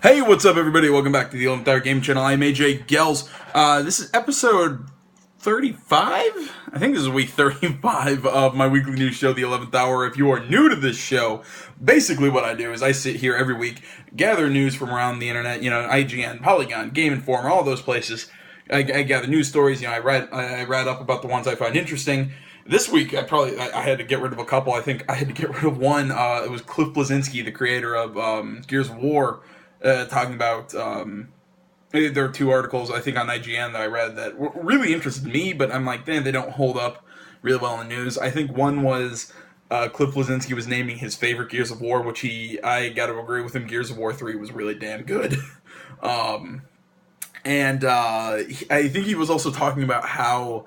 Hey, what's up, everybody? Welcome back to the Entire Game Channel. I'm AJ Gels. This is episode 35? I think this is week 35 of my weekly news show, The 11th Hour. If you are new to this show, basically what I do is I sit here every week, gather news from around the internet, IGN, Polygon, Game Informer, all those places. I gather news stories, I read up about the ones I find interesting. This week, I had to get rid of a couple. I think I had to get rid of one. It was Cliff Bleszinski, the creator of Gears of War, talking about, there are two articles, I think, on IGN that I read that really interested me, but I'm like, damn, they don't hold up really well in the news. I think one was Cliff Bleszinski was naming his favorite Gears of War, which I got to agree with him, Gears of War 3 was really damn good. I think he was also talking about how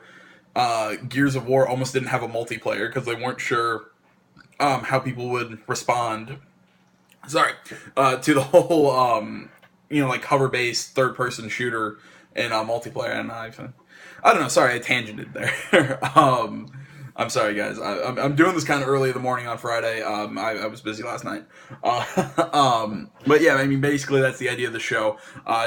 Gears of War almost didn't have a multiplayer because they weren't sure how people would respond to the whole, like hover-based third-person shooter in multiplayer, and I don't know, sorry, I tangented there. I'm sorry, guys, I'm doing this kind of early in the morning on Friday. I was busy last night. But yeah, I mean, basically that's the idea of the show.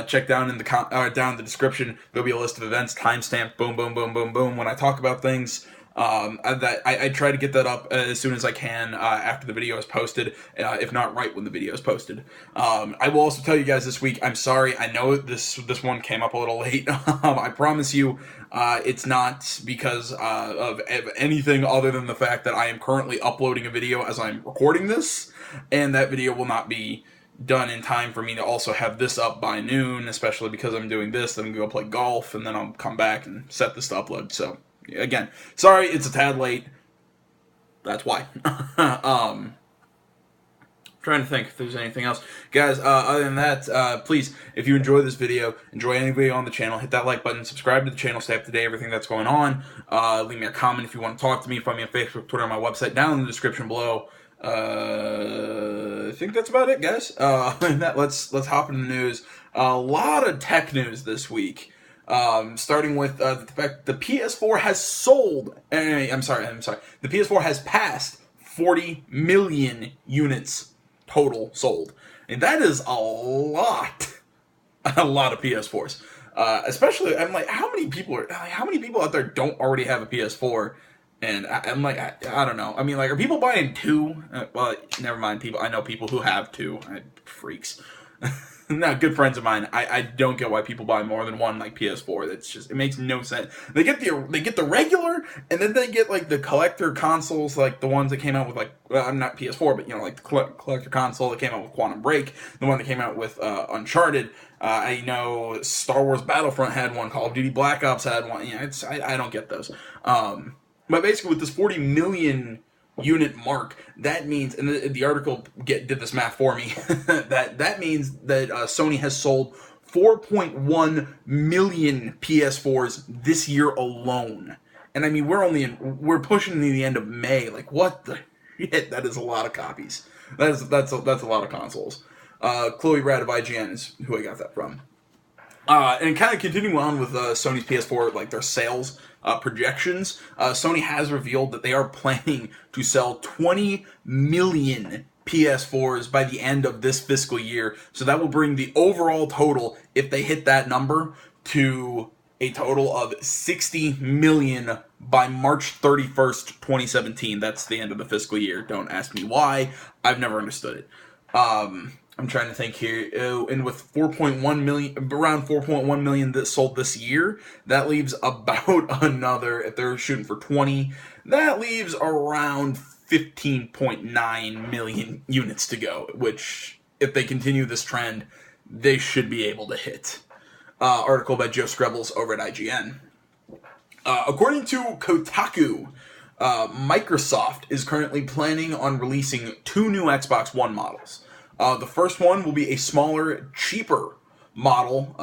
Check down in down in the description, there'll be a list of events, timestamped, boom, boom, boom, boom, boom, when I talk about things. I try to get that up as soon as I can after the video is posted, if not right when the video is posted. I will also tell you guys this week, I'm sorry, I know this one came up a little late. I promise you, it's not because of anything other than the fact that I am currently uploading a video as I'm recording this, and that video will not be done in time for me to also have this up by noon, especially because I'm doing this, then I'm going to go play golf, and then I'll come back and set this to upload, so again, sorry, it's a tad late. That's why. Trying to think if there's anything else. Guys, other than that, please, if you enjoy this video, enjoy any video on the channel, hit that like button, subscribe to the channel, stay up to date, everything that's going on. Leave me a comment if you want to talk to me. Find me on Facebook, Twitter, my website, down in the description below. I think that's about it, guys. Let's hop into the news. A lot of tech news this week. Starting with the fact the PS4 has sold. I'm sorry. The PS4 has passed 40 million units total sold, and that is a lot of PS4s. Especially, I'm like, how many people out there don't already have a PS4? And I'm like, I don't know. I mean, like, are people buying two? Well, never mind. I know people who have two. Freaks. No, good friends of mine. I don't get why people buy more than one, like, PS4. That's just, it makes no sense. They get the regular, and then they get like the collector consoles, like the ones that came out with, like, well, I'm not PS4, but like the collector console that came out with Quantum Break, the one that came out with Uncharted. I know Star Wars Battlefront had one, Call of Duty Black Ops had one. I don't get those. But basically, with this 40 million unit mark, that means, and the article did this math for me, that means that Sony has sold 4.1 million PS4s this year alone. And I mean, we're pushing to the end of May. Like, what the shit? That is a lot of copies. That's a lot of consoles. Chloe Rad of IGN is who I got that from. And kind of continuing on with Sony's PS4, like their sales projections, Sony has revealed that they are planning to sell 20 million PS4s by the end of this fiscal year. So that will bring the overall total, if they hit that number, to a total of 60 million by March 31st, 2017. That's the end of the fiscal year. Don't ask me why. I've never understood it. I'm trying to think here, and with 4.1 million, around 4.1 million that sold this year, that leaves about another, if they're shooting for 20, that leaves around 15.9 million units to go, which, if they continue this trend, they should be able to hit. Article by Joe Screbbles over at IGN. According to Kotaku, Microsoft is currently planning on releasing 2 new Xbox One models. The first one will be a smaller, cheaper model,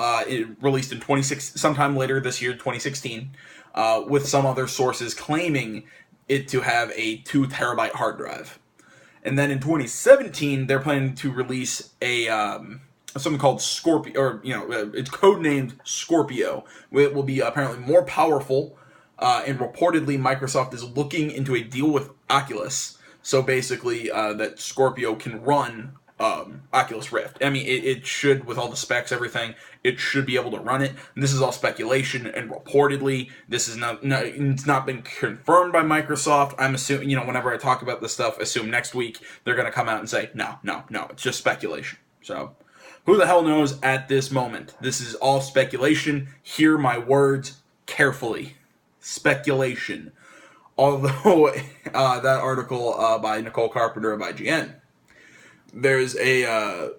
released in sometime later this year, 2016, with some other sources claiming it to have a 2 terabyte hard drive. And then in 2017, they're planning to release a something called Scorpio, or it's codenamed Scorpio. It will be apparently more powerful, and reportedly Microsoft is looking into a deal with Oculus. So basically, that Scorpio can run Oculus Rift. I mean, it should, with all the specs, everything, it should be able to run it. And this is all speculation, and reportedly, this is it's not been confirmed by Microsoft. I'm assuming, whenever I talk about this stuff, assume next week they're going to come out and say, no, it's just speculation. So, who the hell knows at this moment? This is all speculation. Hear my words carefully. Speculation. Although, that article by Nicole Carpenter of IGN, there's that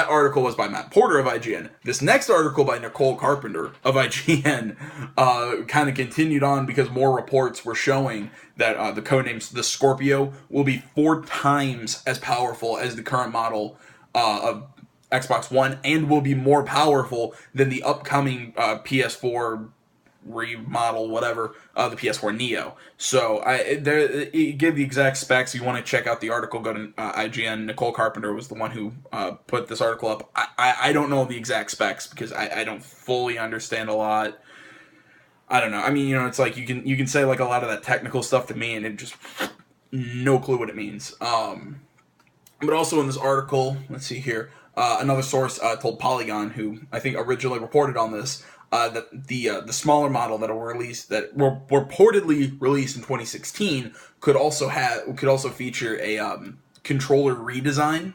article was by Matt Porter of IGN. This next article by Nicole Carpenter of IGN kind of continued on because more reports were showing that the codenames the Scorpio will be 4 times as powerful as the current model of Xbox One, and will be more powerful than the upcoming PS4 remodel, whatever, the PS4 Neo. So it gave the exact specs. If you want to check out the article, go to IGN. Nicole Carpenter was the one who put this article up. I don't know the exact specs because I don't fully understand a lot. I don't know. I mean, it's like you can say like a lot of that technical stuff to me, and it just no clue what it means. But also in this article, let's see here, another source told Polygon, who I think originally reported on this, that the smaller model that were reportedly released in 2016 could also feature a controller redesign,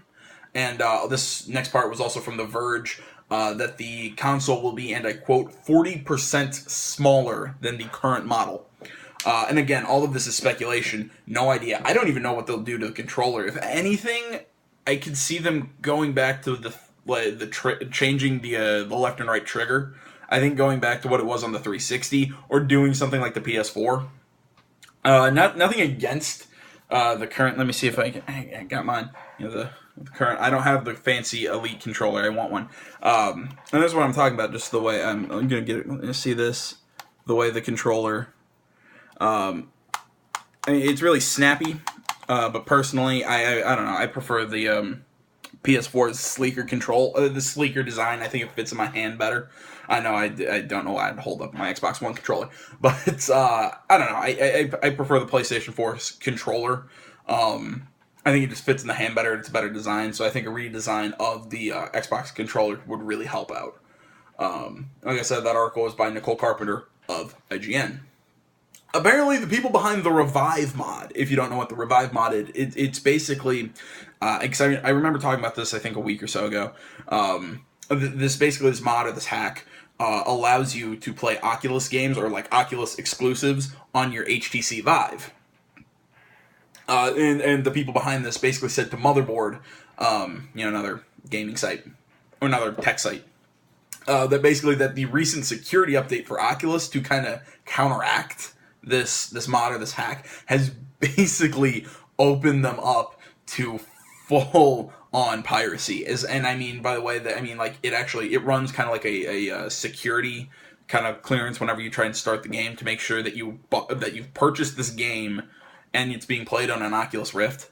and this next part was also from The Verge, that the console will be, and I quote, 40% smaller than the current model. And again, all of this is speculation. No idea. I don't even know what they'll do to the controller. If anything, I could see them going back to changing the left and right trigger. I think going back to what it was on the 360, or doing something like the PS4. Nothing against the current. Let me see if I got mine. The current. I don't have the fancy Elite controller. I want one. And that's what I'm talking about. Just the way I'm gonna get it. Let's see this. The way the controller. I mean, it's really snappy. But personally, I don't know. I prefer the PS4's sleeker the sleeker design. I think it fits in my hand better. I know I don't know why I'd hold up my Xbox One controller, but it's I don't know. I prefer the PlayStation 4 controller. I think it just fits in the hand better. It's a better design, so I think a redesign of the Xbox controller would really help out. Like I said, that article was by Nicole Carpenter of IGN. Apparently, the people behind the Revive mod, if you don't know what the Revive mod is, it's basically, I remember talking about this, I think, a week or so ago. This mod, or this hack, allows you to play Oculus games, or like Oculus exclusives, on your HTC Vive. And the people behind this basically said to Motherboard, another gaming site, or another tech site, that the recent security update for Oculus to kind of counteract this mod or this hack has basically opened them up to full on piracy. And I mean, by the way, it runs kind of like a security kind of clearance whenever you try and start the game to make sure that you've purchased this game and it's being played on an Oculus Rift.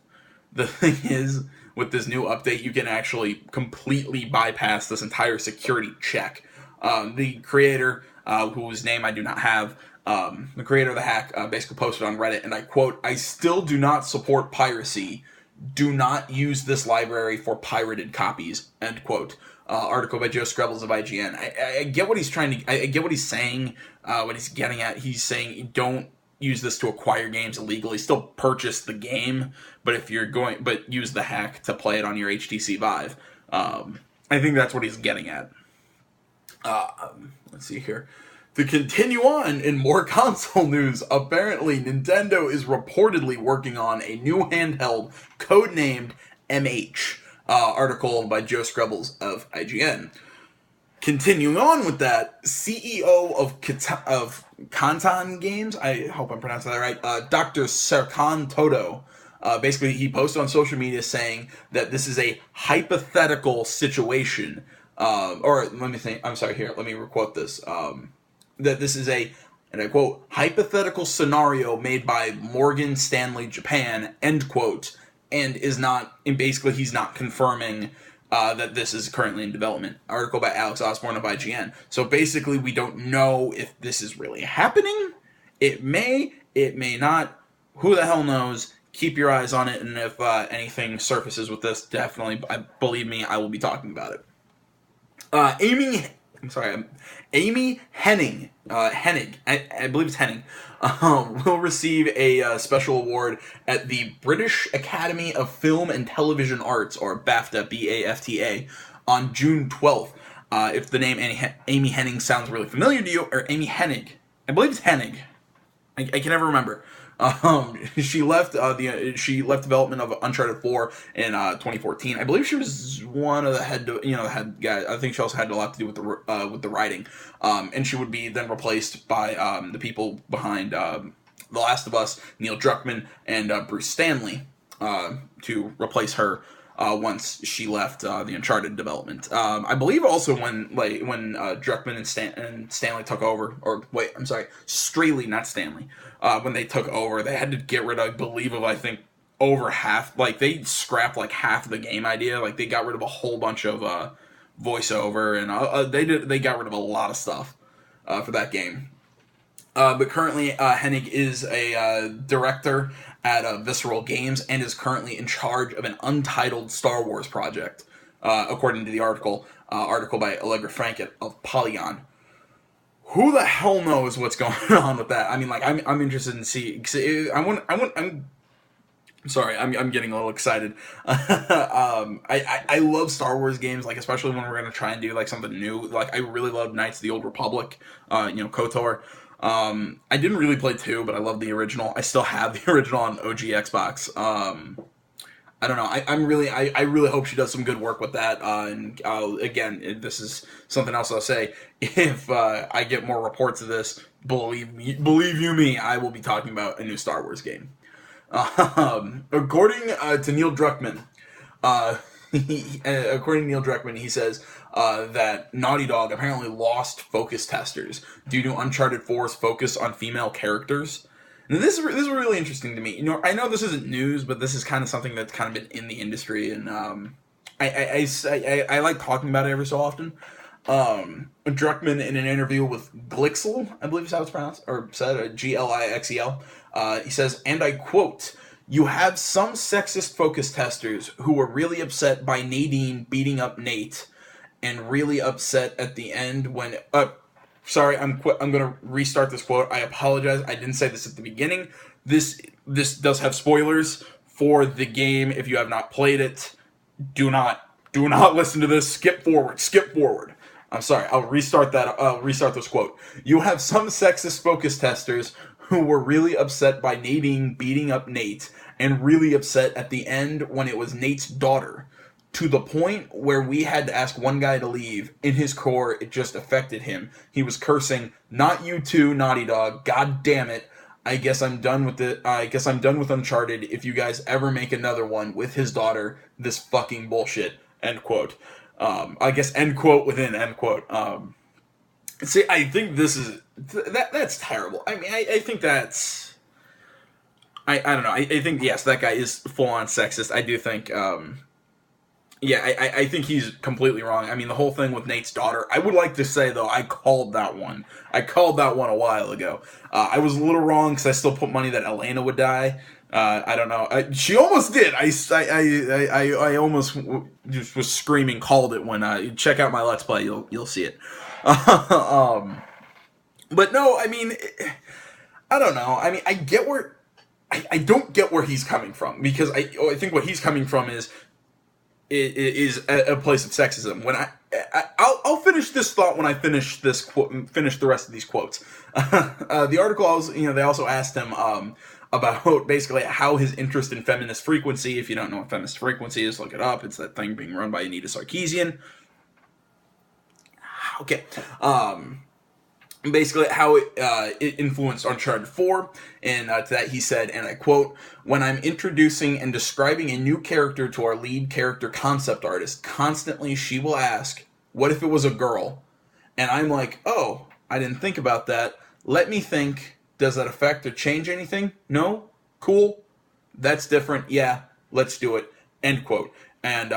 The thing is, with this new update, you can actually completely bypass this entire security check. The creator, whose name I do not have, the creator of the hack basically posted on Reddit, and I quote, "I still do not support piracy. Do not use this library for pirated copies," end quote. Article by Joe Screbbles of IGN. I get what he's I get what he's saying, what he's getting at. He's saying don't use this to acquire games illegally. Still purchase the game, but use the hack to play it on your HTC Vive. I think that's what he's getting at. Let's see here. To continue on in more console news, apparently Nintendo is reportedly working on a new handheld codenamed MH. Article by Joe Screbbles of IGN. Continuing on with that, CEO of Kantan Games, I hope I'm pronouncing that right, Dr. Serkan Toto, basically he posted on social media saying that this is a hypothetical situation, or let me think, I'm sorry, here, let me requote this, that this is a, and I quote, hypothetical scenario made by Morgan Stanley Japan, end quote, and basically he's not confirming that this is currently in development. Article by Alex Osborne of IGN. So basically we don't know if this is really happening. It may not. Who the hell knows? keep your eyes on it, and if anything surfaces with this, definitely, believe me, I will be talking about it. Amy Hennig, Hennig, I believe it's Hennig, will receive a special award at the British Academy of Film and Television Arts, or BAFTA, BAFTA, on June 12th. If the name Amy Hennig sounds really familiar to you, or Amy Hennig, I believe it's Hennig. I can never remember. She left development of Uncharted 4 in 2014. I believe she was one of the head guys. I think she also had a lot to do with the writing. And she would be then replaced by the people behind The Last of Us, Neil Druckmann and Bruce Stanley, to replace her. Once she left the Uncharted development, I believe also when Druckmann and Stanley took over, or wait, I'm sorry, Straley, not Stanley. When they took over, they had to get rid of, I think over half. Like they scrapped like half of the game idea. Like they got rid of a whole bunch of voiceover, and they got rid of a lot of stuff for that game. But currently, Hennig is a director at Visceral Games and is currently in charge of an untitled Star Wars project, according to the article by Allegra Frank of Polygon. Who the hell knows what's going on with that? I mean, like, I'm interested in seeing. I'm sorry, I'm getting a little excited. I love Star Wars games, like especially when we're gonna try and do like something new. Like I really love Knights of the Old Republic, KOTOR. I didn't really play 2, but I love the original. I still have the original on OG Xbox. I don't know. I really hope she does some good work with that. And again, this is something else I'll say. If I get more reports of this, believe you me, I will be talking about a new Star Wars game. According to Neil Druckmann, he says that Naughty Dog apparently lost focus testers due to Uncharted 4's focus on female characters. And this is really interesting to me. You know, I know this isn't news, but this is kind of something that's kind of been in the industry, and I like talking about it every so often. Druckmann, in an interview with Glixel, I believe is how it's pronounced, or said, Glixel, he says, and I quote, "You have some sexist focus testers who were really upset by Nadine beating up Nate, and really upset at the end when..." Sorry, I'm going to restart this quote. I apologize. I didn't say this at the beginning. This does have spoilers for the game. If you have not played it, do not listen to this. Skip forward. I'm sorry. I'll restart that. I'll restart this quote. "You have some sexist focus testers who were really upset by Nadine beating up Nate, and really upset at the end when it was Nate's daughter, to the point where we had to ask one guy to leave. In his core, it just affected him. He was cursing, 'Not you too, Naughty Dog. God damn it. I guess I'm done with it. I guess I'm done with Uncharted. If you guys ever make another one with his daughter, this fucking bullshit." End quote. I guess end quote within end quote. See, I think that's terrible. I mean, I think that's... I don't know. I think, yes, that guy is full-on sexist. I do think... I think he's completely wrong. I mean, the whole thing with Nate's daughter, I would like to say, though, I called that one. I called that one a while ago. I was a little wrong because I still put money that Elena would die. I don't know. She almost did. I almost just was screaming, called it when... check out my Let's Play. You'll see it. But no, I mean... I don't know. I mean, I get where... I don't get where he's coming from. Because I think what he's coming from is a place of sexism. When I'll finish this thought when I finish this finish the rest of these quotes. The article also, they also asked him about basically how his interest in feminist frequency. If you don't know what feminist frequency is, look it up. It's that thing being run by Anita Sarkeesian. Okay. Basically how it influenced Uncharted 4, and to that he said, and I quote, "When I'm introducing and describing a new character to our lead character concept artist, constantly she will ask, 'What if it was a girl?' And I'm like, oh, I didn't think about that. Let me think. Does that affect or change anything? No? Cool. That's different. Yeah, let's do it." End quote. And,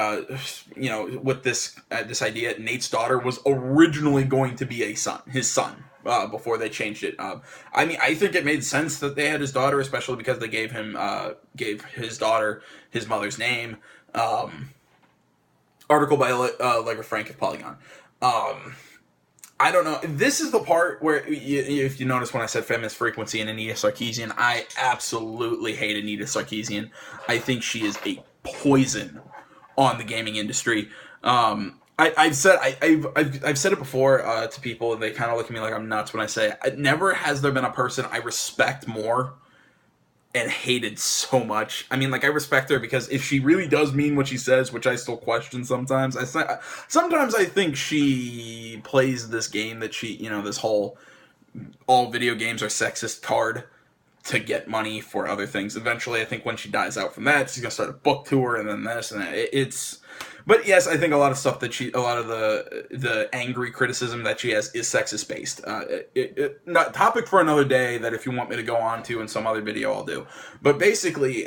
with this idea, Nate's daughter was originally going to be his son. before they changed it. I mean, I think it made sense that they had his daughter, especially because they gave his daughter his mother's name. Article by Legger Frank of Polygon. I don't know. This is the part where, if you notice when I said feminist frequency and Anita Sarkeesian, I absolutely hate Anita Sarkeesian. I think she is a poison on the gaming industry. I've said it before to people, and they kind of look at me like I'm nuts when I say it. Never has there been a person I respect more and hated so much. I mean, like, I respect her because if she really does mean what she says, which I still question sometimes, sometimes I think she plays this game that she, this whole all video games are sexist card to get money for other things. Eventually, I think when she dies out from that, she's gonna start a book tour and then this and that. But yes, I think a lot of stuff that a lot of the angry criticism that she has is sexist based. Not topic for another day. That if you want me to go on to in some other video, I'll do. But basically,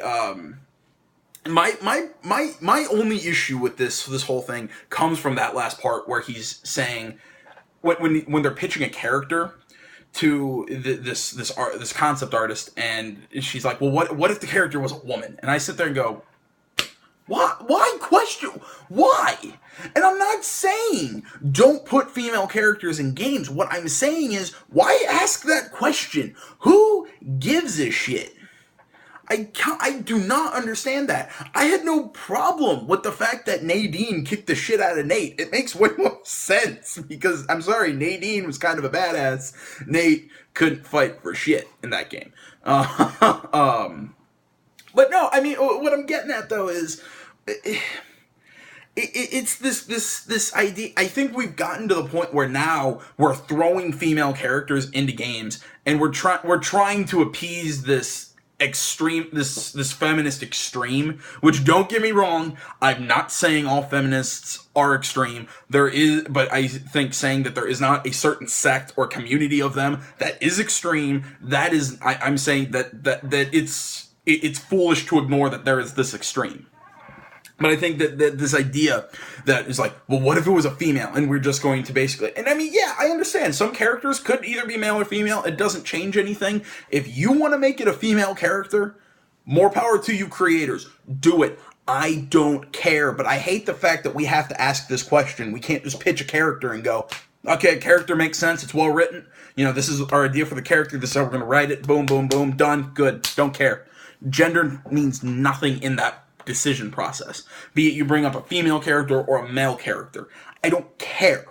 my only issue with this whole thing comes from that last part where he's saying when they're pitching a character to this concept artist, and she's like, well, what if the character was a woman? And I sit there and go, why question? Why? And I'm not saying don't put female characters in games. What I'm saying is, why ask that question? Who gives a shit? I do not understand that. I had no problem with the fact that Nadine kicked the shit out of Nate. It makes way more sense because, I'm sorry, Nadine was kind of a badass. Nate couldn't fight for shit in that game. But no, I mean, what I'm getting at though is, it's this idea. I think we've gotten to the point where now we're throwing female characters into games, and we're trying to appease this extreme, this feminist extreme. Which, don't get me wrong, I'm not saying all feminists are extreme. But I think saying that there is not a certain sect or community of them that is extreme. That is, I'm saying that it's foolish to ignore that there is this extreme. But I think that this idea that is like, well, what if it was a female and we're just going to basically... And I mean, yeah, I understand. Some characters could either be male or female. It doesn't change anything. If you want to make it a female character, more power to you creators. Do it. I don't care. But I hate the fact that we have to ask this question. We can't just pitch a character and go, okay, character makes sense. It's well written. This is our idea for the character. This is how we're going to write it. Boom, boom, boom. Done. Good. Don't care. Gender means nothing in that decision process. Be it you bring up a female character or a male character. I don't care.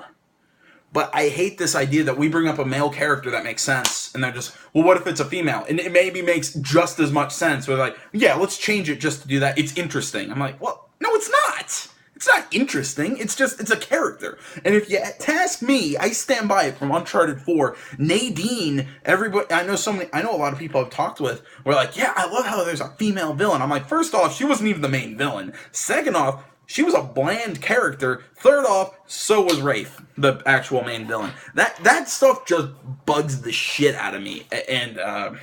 But I hate this idea that we bring up a male character that makes sense, and they're just, well, what if it's a female? And it maybe makes just as much sense. We're like, yeah, let's change it just to do that. It's interesting. I'm like, well, no, it's not. It's not interesting. It's a character. And if you task me, I stand by it from Uncharted 4. Nadine, everybody, I know a lot of people I've talked with were like, yeah, I love how there's a female villain. I'm like, first off, she wasn't even the main villain. Second off, she was a bland character. Third off, so was Rafe, the actual main villain. That stuff just bugs the shit out of me. And, I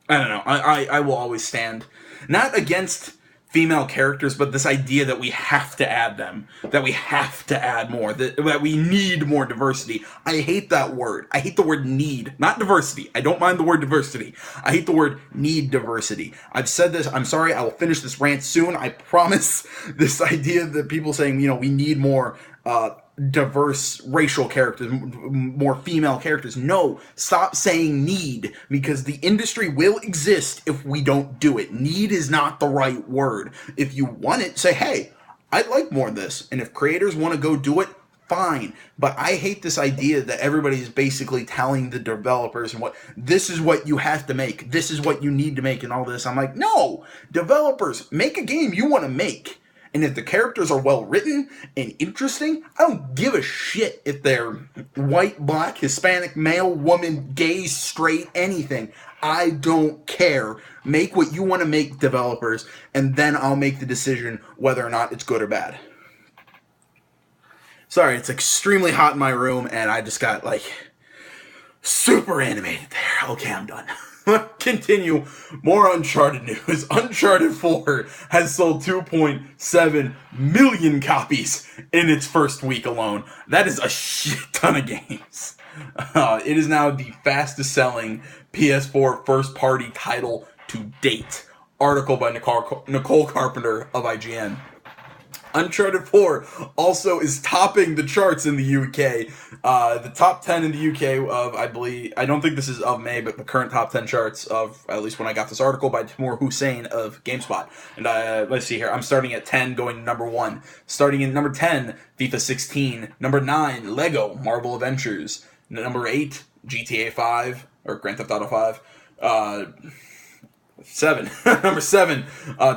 don't know. I will always stand, not against female characters, but this idea that we have to add them, that we have to add more, that we need more diversity. I hate that word. I hate the word need, not diversity. I don't mind the word diversity. I hate the word need diversity. I've said this. I'm sorry. I will finish this rant soon. I promise. This idea that people saying, we need more diverse racial characters, more female characters. No, stop saying need, because the industry will exist if we don't do it. Need is not the right word. If you want it, say, hey, I'd like more of this. And if creators want to go do it, fine. But I hate this idea that everybody's basically telling the developers and this is what you have to make, this is what you need to make, and all this. I'm like, no, developers, make a game you want to make. And if the characters are well written and interesting, I don't give a shit if they're white, black, Hispanic, male, woman, gay, straight, anything. I don't care. Make what you want to make, developers, and then I'll make the decision whether or not it's good or bad. Sorry, it's extremely hot in my room, and I just got, super animated there. Okay, I'm done. Continue. More Uncharted news. Uncharted 4 has sold 2.7 million copies in its first week alone. That is a shit ton of games. It is now the fastest selling PS4 first party title to date. Article by Nicole Carpenter of IGN. Uncharted 4 also is topping the charts in the UK. The top 10 in the UK of, I don't think this is of May, but the current top 10 charts of, at least when I got this article, by Timur Hussein of GameSpot. And let's see here. I'm starting at 10, going to number 1. Starting in number 10, FIFA 16. Number 9, Lego Marvel Adventures. Number 8, GTA 5, or Grand Theft Auto 5. 7. Number 7,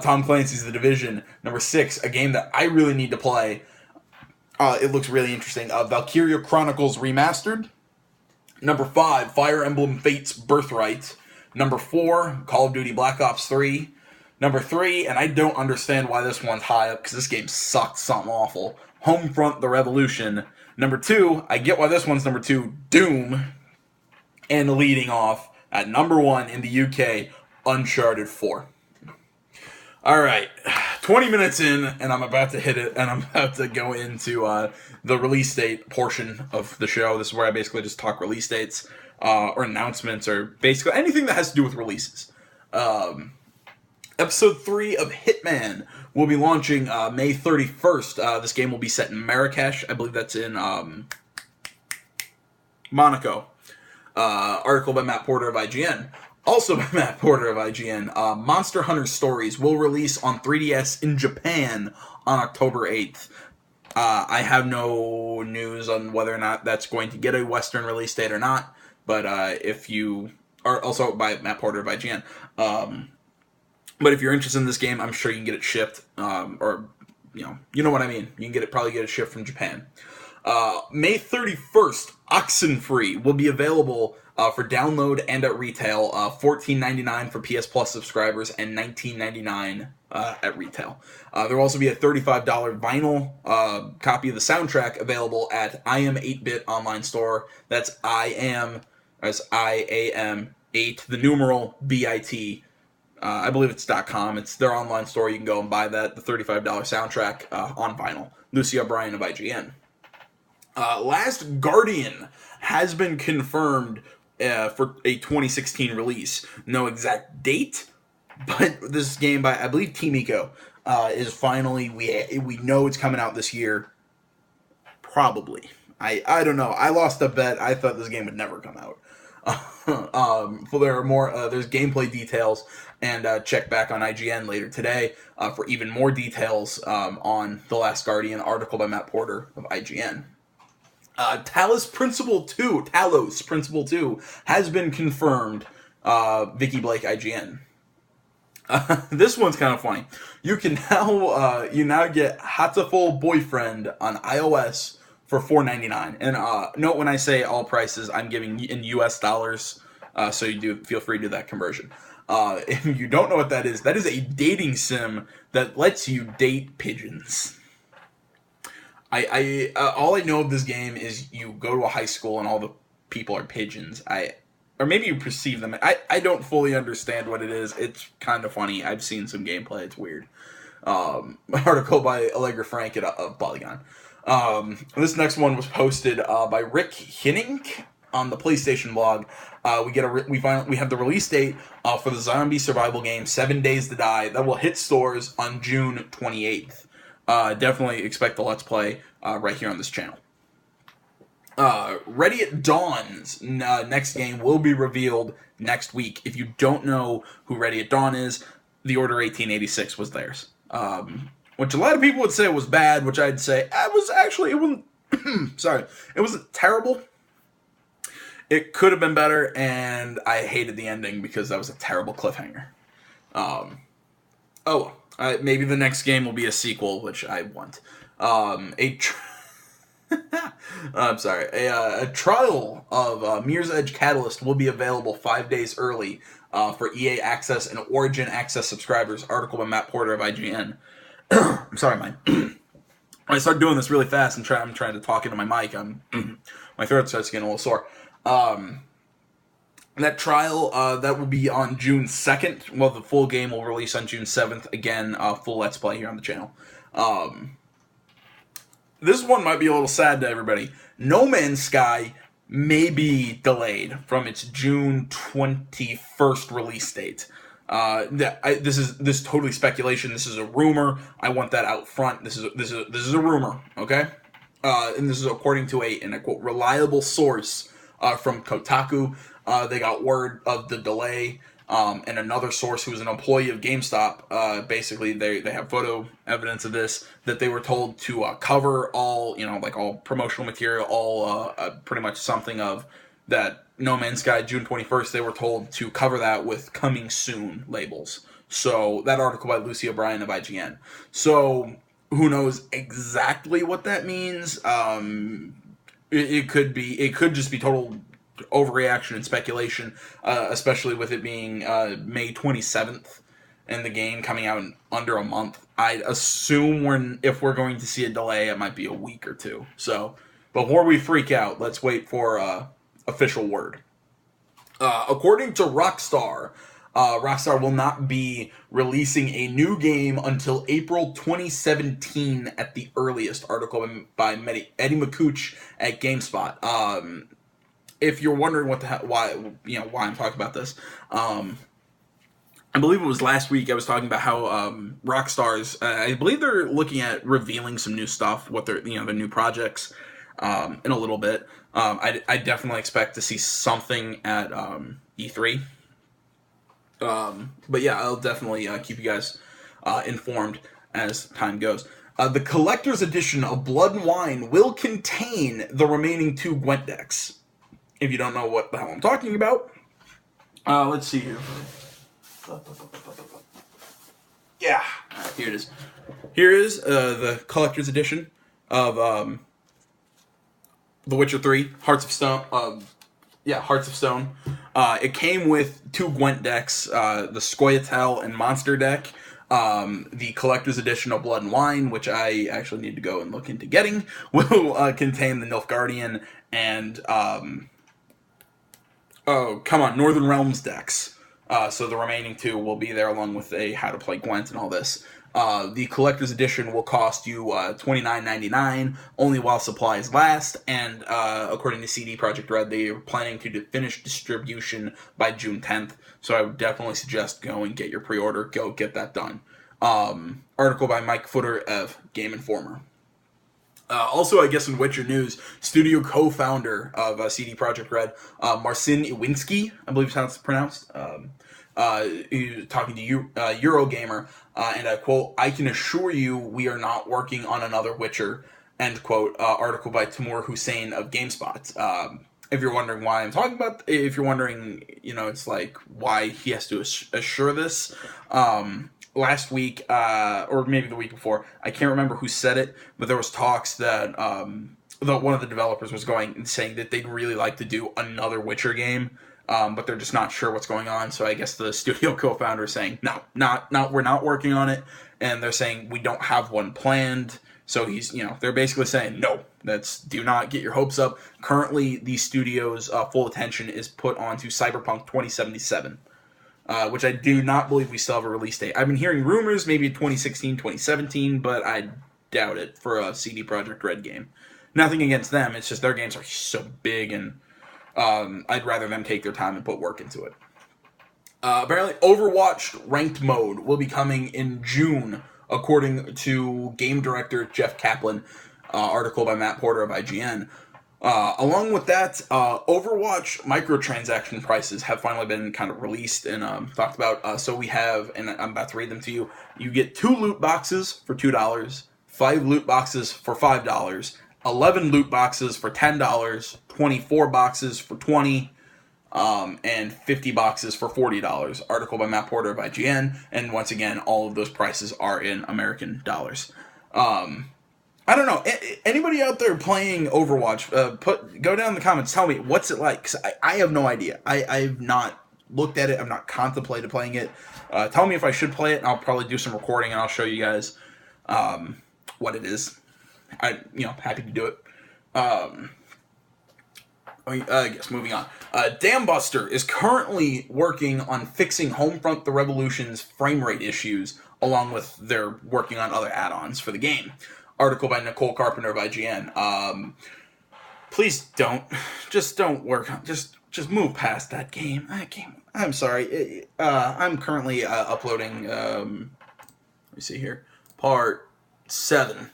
Tom Clancy's The Division. Number 6, a game that I really need to play. It looks really interesting. Valkyria Chronicles Remastered. Number 5, Fire Emblem Fates Birthright. Number 4, Call of Duty Black Ops 3. Number 3, and I don't understand why this one's high up, because this game sucked something awful. Homefront: The Revolution. Number 2, I get why this one's number 2, Doom. And leading off, at number 1 in the UK, Uncharted 4. Alright, 20 minutes in, and I'm about to hit it, and I'm about to go into the release date portion of the show. This is where I basically just talk release dates, or announcements, or basically anything that has to do with releases. Episode 3 of Hitman will be launching May 31st. This game will be set in Marrakesh. I believe that's in Monaco. Article by Matt Porter of IGN. Also by Matt Porter of IGN, Monster Hunter Stories will release on 3DS in Japan on October 8th. I have no news on whether or not that's going to get a Western release date or not, but if you are also by Matt Porter of IGN, but if you're interested in this game, I'm sure you can get it shipped, or you know what I mean. You can probably get it shipped from Japan. May 31st, Oxenfree will be available for download and at retail, $14.99 for PS Plus subscribers and $19.99 at retail. There will also be a $35 vinyl copy of the soundtrack available at I Am 8-Bit online store. That's IAM 8, the numeral BIT. I believe it's .com. It's their online store. You can go and buy that, the $35 soundtrack on vinyl. Lucy O'Brien of IGN. Last Guardian has been confirmed for a 2016 release. No exact date, but this game by, I believe, Team Eco is finally, we know it's coming out this year. Probably. I don't know. I lost a bet. I thought this game would never come out. Well, there are more, there's gameplay details, and check back on IGN later today for even more details on The Last Guardian, article by Matt Porter of IGN. Talos Principle 2 has been confirmed. Vicky Blake, IGN. This one's kind of funny. You can now get Hatoful Boyfriend on iOS for $4.99. And note when I say all prices, I'm giving in US dollars, so feel free to do that conversion. If you don't know what that is a dating sim that lets you date pigeons. All I know of this game is you go to a high school and all the people are pigeons. Or maybe you perceive them. I don't fully understand what it is. It's kind of funny. I've seen some gameplay. It's weird. Article by Allegra Frank of Polygon. This next one was posted by Rick Hennig on the PlayStation blog. We have the release date for the zombie survival game 7 Days to Die that will hit stores on June 28th. Definitely expect the Let's Play right here on this channel. Ready at Dawn's next game will be revealed next week. If you don't know who Ready at Dawn is, The Order 1886 was theirs. Which a lot of people would say was bad, which I'd say it wasn't sorry, it wasn't terrible. It could have been better, and I hated the ending because that was a terrible cliffhanger. Maybe the next game will be a sequel, which I want. I'm sorry. A trial of Mirror's Edge Catalyst will be available 5 days early for EA Access and Origin Access subscribers. Article by Matt Porter of IGN. I'm sorry, when I start doing this really fast and I'm trying to talk into my mic, my throat starts getting a little sore. That trial, that will be on June 2nd. Well, the full game will release on June 7th. Again, full Let's Play here on the channel. This one might be a little sad to everybody. No Man's Sky may be delayed from its June 21st release date. This is totally speculation. This is a rumor. I want that out front. This is a rumor. Okay, and this is according to and I quote, reliable source from Kotaku. They got word of the delay. And another source who was an employee of GameStop, basically they have photo evidence of this, that they were told to cover all, like all promotional material, all pretty much something of that No Man's Sky June 21st, they were told to cover that with coming soon labels. So that article by Lucy O'Brien of IGN. So who knows exactly what that means? It could just be total overreaction and speculation, especially with it being May 27th and the game coming out in under a month. I'd assume if we're going to see a delay, it might be a week or two. So before we freak out, let's wait for official word. According to Rockstar, Rockstar will not be releasing a new game until April 2017 at the earliest. Article by Eddie McCooch at GameSpot. If you're wondering why I'm talking about this, I believe it was last week I was talking about how Rockstar's, I believe they're looking at revealing some new stuff, what their their new projects in a little bit. I definitely expect to see something at E3. But yeah, I'll definitely keep you guys informed as time goes. The collector's edition of Blood and Wine will contain the remaining 2 Gwent decks. If you don't know what the hell I'm talking about, let's see here. Yeah, here it is. Here is the collector's edition of The Witcher 3, Hearts of Stone. Hearts of Stone. It came with 2 Gwent decks, the Scoia'tael and Monster deck. The collector's edition of Blood and Wine, which I actually need to go and look into getting, will contain the Nilfgaardian and Northern Realms decks. So the remaining 2 will be there along with a How to Play Gwent and all this. The collector's edition will cost you $29.99 only while supplies last, and according to CD Projekt Red, they are planning to finish distribution by June 10th. So I would definitely suggest go and get your pre-order. Go get that done. Article by Mike Footer of Game Informer. Also, I guess in Witcher news, studio co-founder of CD Projekt Red, Marcin Iwinski, I believe is how it's pronounced, talking to Eurogamer, and I quote, "I can assure you we are not working on another Witcher," end quote, article by Timur Hussein of GameSpot. If you're wondering why I'm talking about, if you're wondering, it's like why he has to assure this, last week, or maybe the week before, I can't remember who said it, but there was talks that one of the developers was going and saying that they'd really like to do another Witcher game, but they're just not sure what's going on. So I guess the studio co-founder is saying, no, we're not working on it, and they're saying we don't have one planned. So he's, they're basically saying, no, do not get your hopes up. Currently, the studio's full attention is put onto Cyberpunk 2077. Which I do not believe we still have a release date. I've been hearing rumors, maybe 2016, 2017, but I doubt it for a CD Projekt Red game. Nothing against them, it's just their games are so big, and I'd rather them take their time and put work into it. Apparently, Overwatch ranked mode will be coming in June, according to game director Jeff Kaplan, article by Matt Porter of IGN. Along with that, Overwatch microtransaction prices have finally been kind of released and talked about. So we have, and I'm about to read them to you, you get 2 loot boxes for $2, 5 loot boxes for $5, 11 loot boxes for $10, 24 boxes for $20, and 50 boxes for $40. Article by Matt Porter of IGN, and once again, all of those prices are in American dollars. I don't know. Anybody out there playing Overwatch, go down in the comments. Tell me, what's it like? Because I have no idea. I've not looked at it. I've not contemplated playing it. Tell me if I should play it, and I'll probably do some recording, and I'll show you guys what it is. Happy to do it. I guess moving on. Dambuster is currently working on fixing Homefront: The Revolution's frame rate issues, along with their working on other add-ons for the game. Article by Nicole Carpenter of IGN. Please don't. Just don't work on. Just move past that game. I'm sorry. I'm currently uploading. Let me see here. Part 7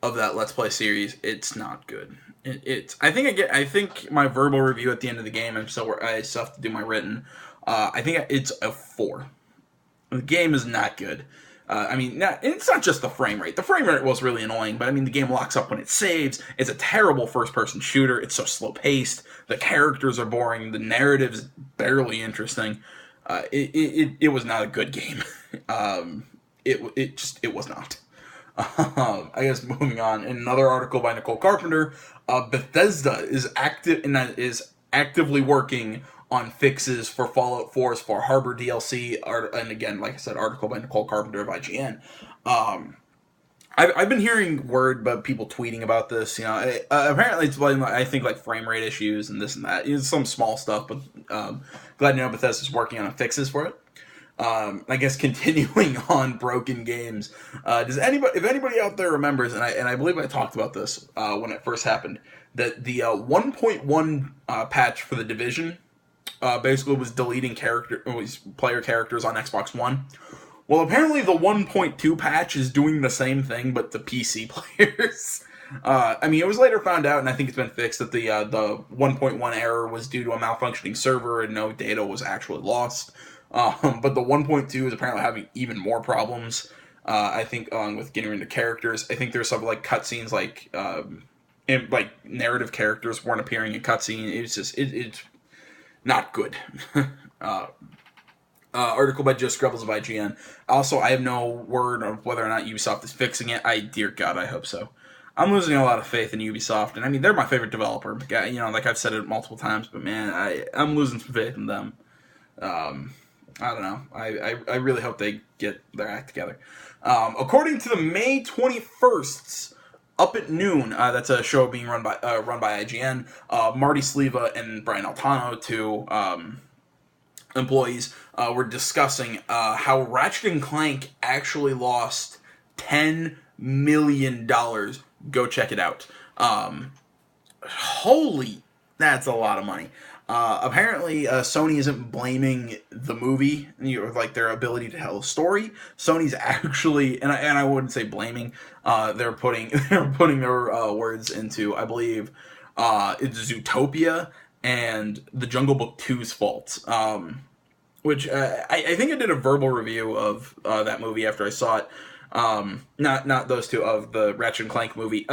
of that Let's Play series. It's not good. It's. I think my verbal review at the end of the game. I still have to do my written. I think it's a 4. The game is not good. It's not just the frame rate. The frame rate was really annoying, but I mean, the game locks up when it saves. It's a terrible first-person shooter. It's so slow-paced. The characters are boring. The narrative's barely interesting. It was not a good game. It was not. I guess moving on. In another article by Nicole Carpenter, Bethesda is actively working on fixes for Fallout 4's Far Harbor DLC, and again, like I said, article by Nicole Carpenter of IGN. I've been hearing word about people tweeting about this. Apparently it's I think like frame rate issues and this and that. It's some small stuff, but glad to know Bethesda's working on fixes for it. I guess continuing on broken games. If anybody out there remembers, and I believe I talked about this when it first happened, that the 1.1 patch for The Division basically was deleting player characters on Xbox One. Well, apparently the 1.2 patch is doing the same thing, but to PC players. It was later found out, and I think it's been fixed, that the 1.1 error was due to a malfunctioning server and no data was actually lost. But the 1.2 is apparently having even more problems. I think with getting into characters. I think there's some like cutscenes, like narrative characters weren't appearing in cutscene. It's not good. Article by Joe Scrubbles of IGN. Also, I have no word on whether or not Ubisoft is fixing it. Dear God, I hope so. I'm losing a lot of faith in Ubisoft, and I mean, they're my favorite developer. Like I've said it multiple times, but man, I'm losing some faith in them. I don't know. I really hope they get their act together. According to the May 21st's Up at Noon, that's a show being run by IGN. Marty Sleva and Brian Altano, two employees, were discussing how Ratchet and Clank actually lost $10 million. Go check it out. That's a lot of money. Apparently, Sony isn't blaming the movie, like their ability to tell a story. Sony's actually, and I wouldn't say blaming. They're putting their words into, I believe, it's Zootopia and the Jungle Book 2's fault. Which I think I did a verbal review of that movie after I saw it. Not those two, of the Ratchet and Clank movie.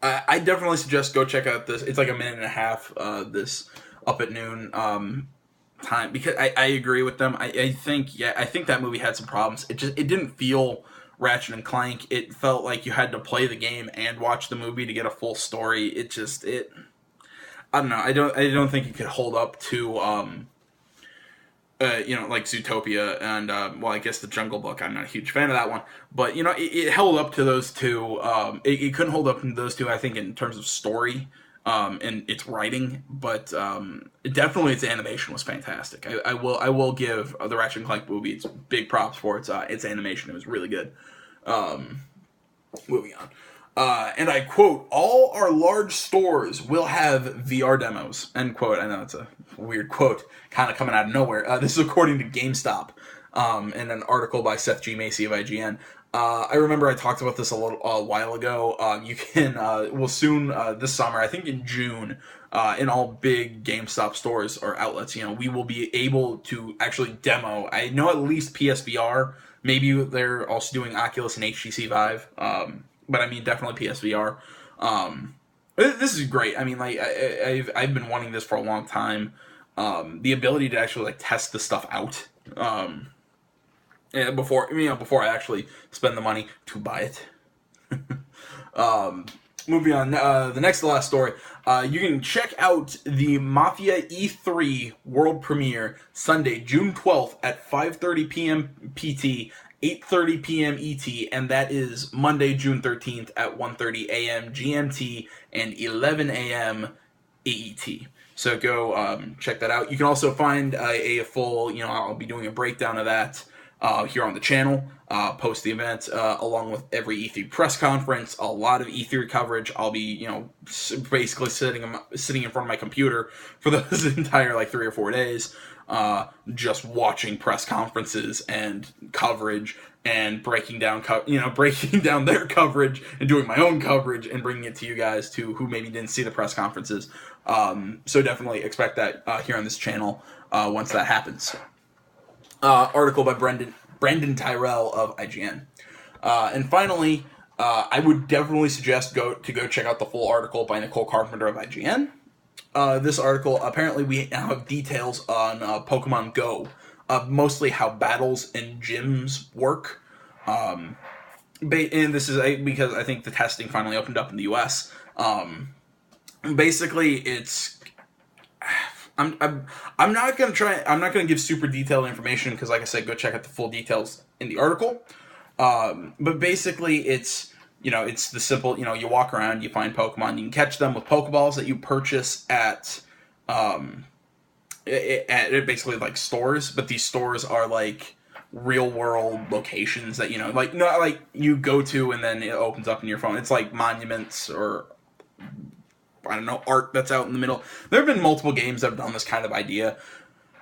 I definitely suggest go check out this. It's like a minute and a half, this Up at Noon time, because I agree with them. I think that movie had some problems. It didn't feel Ratchet and Clank. It felt like you had to play the game and watch the movie to get a full story. I don't know. I don't think it could hold up to like Zootopia and, I guess the Jungle Book. I'm not a huge fan of that one. But, it held up to those two. It couldn't hold up to those two, I think, in terms of story and its writing. But definitely its animation was fantastic. I will give the Ratchet and Clank movie its big props for its animation. It was really good. Moving on. And I quote, "All our large stores will have VR demos," end quote. I know it's a weird quote, kind of coming out of nowhere. This is according to GameStop, in an article by Seth G. Macy of IGN. I remember I talked about this a while ago. You can, we'll soon, this summer, I think in June, in all big GameStop stores or outlets, we will be able to actually demo. I know at least PSVR. Maybe they're also doing Oculus and HTC Vive. But I mean, definitely PSVR. This is great. I mean, like I've been wanting this for a long time. The ability to actually like test the stuff out. Before I actually spend the money to buy it. Moving on. The next to last story. You can check out the Mafia E3 world premiere Sunday, June 12th at 5:30 p.m. PT. 8:30 p.m. ET, and that is Monday, June 13th at 1:30 a.m. GMT and 11 a.m. AET. So go check that out. You can also find a full, I'll be doing a breakdown of that here on the channel, post the event, along with every E3 press conference, a lot of E3 coverage. I'll be, basically sitting in front of my computer for those entire, 3 or 4 days, just watching press conferences and coverage and breaking down their coverage and doing my own coverage and bringing it to you guys who maybe didn't see the press conferences. So definitely expect that here on this channel once that happens. Article by Brendan Tyrell of IGN. And finally, I would definitely suggest go check out the full article by Nicole Carpenter of IGN. This article, apparently we now have details on Pokemon Go, mostly how battles and gyms work. And this is because I think the testing finally opened up in the US. Basically, it's... I'm not gonna give super detailed information because, like I said, go check out the full details in the article. But basically, it's the simple. You walk around, you find Pokemon, you can catch them with Pokeballs that you purchase at basically stores. But these stores are real world locations that not you go to and then it opens up in your phone. It's like monuments or, I don't know, art that's out in the middle. There have been multiple games that have done this kind of idea.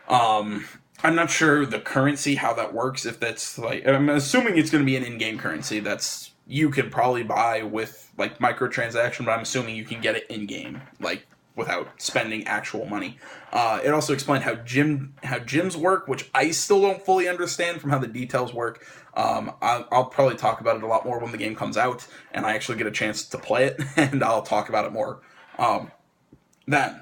I'm not sure the currency, how that works, if that's I'm assuming it's going to be an in-game currency that's you could probably buy with microtransaction, but I'm assuming you can get it in-game, without spending actual money. It also explained how gyms work, which I still don't fully understand from how the details work. I'll probably talk about it a lot more when the game comes out and I actually get a chance to play it, and I'll talk about it more then.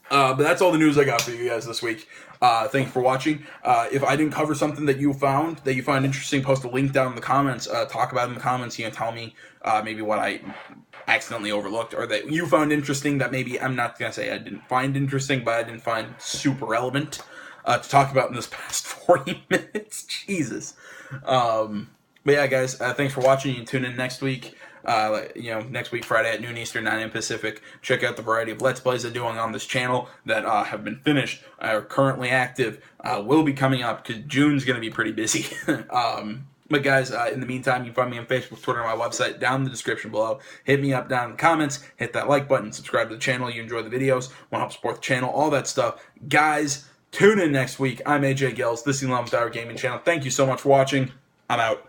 But that's all the news I got for you guys this week. Thank you for watching. If I didn't cover something that you find interesting, post a link down in the comments. Talk about it in the comments. Tell me maybe what I accidentally overlooked or that you found interesting that maybe I'm not going to say I didn't find interesting, but I didn't find super relevant to talk about in this past 40 minutes. Jesus. But yeah, guys, thanks for watching. You can tune in next week. Next week, Friday at noon Eastern, 9 a.m. Pacific. Check out the variety of Let's Plays I'm doing on this channel that have been finished, are currently active, will be coming up, because June's going to be pretty busy. But guys, in the meantime, you can find me on Facebook, Twitter, and my website down in the description below. Hit me up down in the comments, hit that like button, subscribe to the channel, you enjoy the videos, want to help support the channel, all that stuff. Guys, tune in next week. I'm AJ Gills, this is the 11th Hour Gaming Channel. Thank you so much for watching. I'm out.